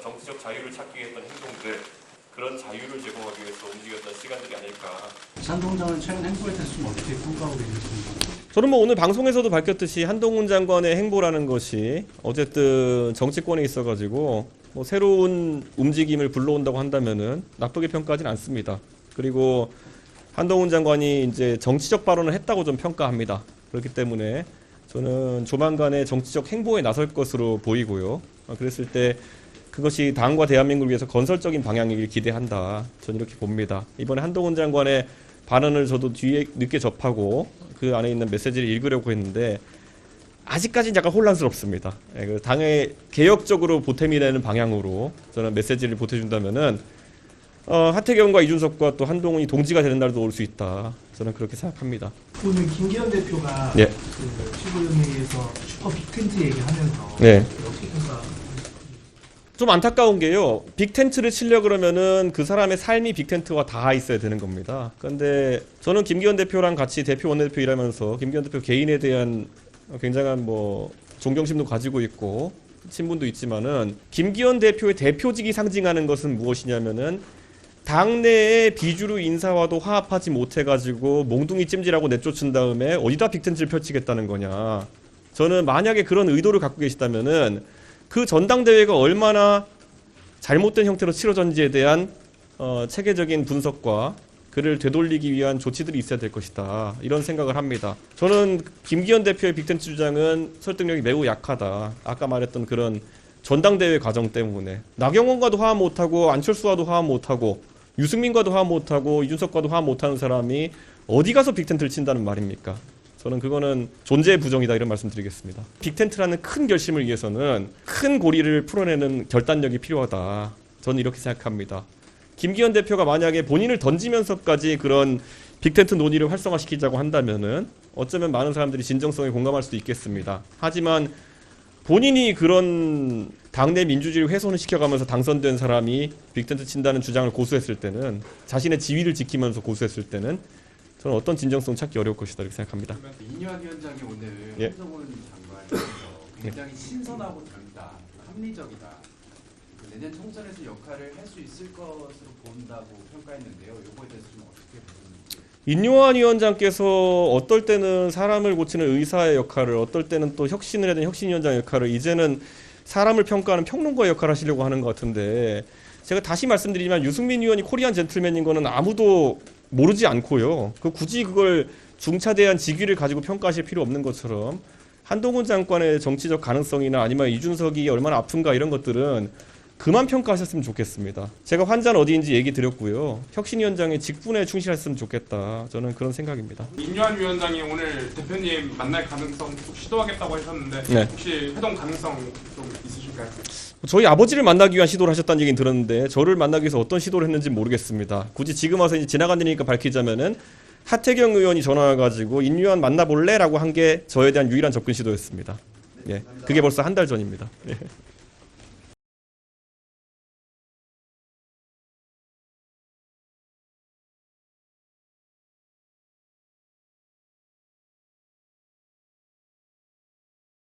정치적 자유를 찾기 위해 했던 행동들, 그런 자유를 제공하기 위해서 움직였던 시간들이 아닐까. 한동훈 장관 최근 행보에 대해서 좀 어떻게 평가하고 계십니까? 저는 오늘 방송에서도 밝혔듯이 한동훈 장관의 행보라는 것이 어쨌든 정치권에 있어가지고 새로운 움직임을 불러온다고 한다면은 나쁘게 평가하지는 않습니다. 그리고 한동훈 장관이 이제 정치적 발언을 했다고 좀 평가합니다. 그렇기 때문에 저는 조만간에 정치적 행보에 나설 것으로 보이고요. 그랬을 때 그것이 당과 대한민국을 위해서 건설적인 방향이길 기대한다. 저는 이렇게 봅니다. 이번에 한동훈 장관의 발언을 저도 뒤에 늦게 접하고 그 안에 있는 메시지를 읽으려고 했는데 아직까지는 약간 혼란스럽습니다. 당의 개혁적으로 보탬이 되는 방향으로 저는 메시지를 보태준다면은 하태경과 이준석과 또 한동훈이 동지가 되는 날도 올 수 있다. 저는 그렇게 생각합니다. 오늘 김기현 대표가 예. 그 최고위원회에서 슈퍼 빅텐트 얘기하면서 네. 어떻게 평가? 좀 안타까운 게요. 빅텐트를 치려 그러면은 그 사람의 삶이 빅텐트와 닿아 있어야 되는 겁니다. 그런데 저는 김기현 대표랑 같이 대표 원내대표 일하면서 김기현 대표 개인에 대한 굉장한 존경심도 가지고 있고 친분도 있지만은 김기현 대표의 대표직이 상징하는 것은 무엇이냐면은 당내의 비주류 인사와도 화합하지 못해가지고 몽둥이 찜질하고 내쫓은 다음에 어디다 빅텐트를 펼치겠다는 거냐. 저는 만약에 그런 의도를 갖고 계시다면은 그 전당대회가 얼마나 잘못된 형태로 치러졌는지에 대한 체계적인 분석과 그를 되돌리기 위한 조치들이 있어야 될 것이다. 이런 생각을 합니다. 저는 김기현 대표의 빅텐트 주장은 설득력이 매우 약하다. 아까 말했던 그런 전당대회 과정 때문에 나경원과도 화합 못하고 안철수와도 화합 못하고 유승민과도 화합 못하고 이준석과도 화합 못하는 사람이 어디 가서 빅텐트를 친다는 말입니까? 저는 그거는 존재의 부정이다 이런 말씀 드리겠습니다. 빅텐트라는 큰 결심을 위해서는 큰 고리를 풀어내는 결단력이 필요하다. 저는 이렇게 생각합니다. 김기현 대표가 만약에 본인을 던지면서까지 그런 빅텐트 논의를 활성화시키자고 한다면은 어쩌면 많은 사람들이 진정성에 공감할 수도 있겠습니다. 하지만 본인이 그런 당내 민주주의를 훼손을 시켜가면서 당선된 사람이 빅텐트 친다는 주장을 고수했을 때는 자신의 지위를 지키면서 고수했을 때는 저는 어떤 진정성 찾기 어려울 것이다 이렇게 생각합니다. 인유한 위원장이 오늘 예. 한동훈 장관에서 굉장히 신선하고 젊다, 합리적이다. 내년 총선에서 역할을 할 수 있을 것으로 본다고 평가했는데요. 이거에 대해서 좀 어떻게 보시는지. 인요한 위원장께서 어떨 때는 사람을 고치는 의사의 역할을, 어떨 때는 또 혁신을 해야 혁신위원장 역할을, 이제는 사람을 평가하는 평론가의 역할을 하시려고 하는 것 같은데, 제가 다시 말씀드리지만 유승민 의원이 코리안 젠틀맨인 거는 아무도 모르지 않고요. 굳이 그걸 중차대한 직위를 가지고 평가하실 필요 없는 것처럼 한동훈 장관의 정치적 가능성이나 아니면 이준석이 얼마나 아픈가 이런 것들은 그만 평가하셨으면 좋겠습니다. 제가 환자는 어디인지 얘기 드렸고요. 혁신위원장의 직분에 충실했으면 좋겠다. 저는 그런 생각입니다. 인유한 위원장이 오늘 대표님 만날 가능성 계속 시도하겠다고 하셨는데 네. 혹시 회동 가능성 좀 있으실까요? 저희 아버지를 만나기 위한 시도를 하셨다는 얘기는 들었는데 저를 만나기 위해서 어떤 시도를 했는지 모르겠습니다. 굳이 지금 와서 이제 지나간 일이니까 밝히자면은 하태경 의원이 전화 와가지고 인유한 만나볼래? 라고 한 게 저에 대한 유일한 접근 시도였습니다. 예, 그게 벌써 한 달 전입니다. 예.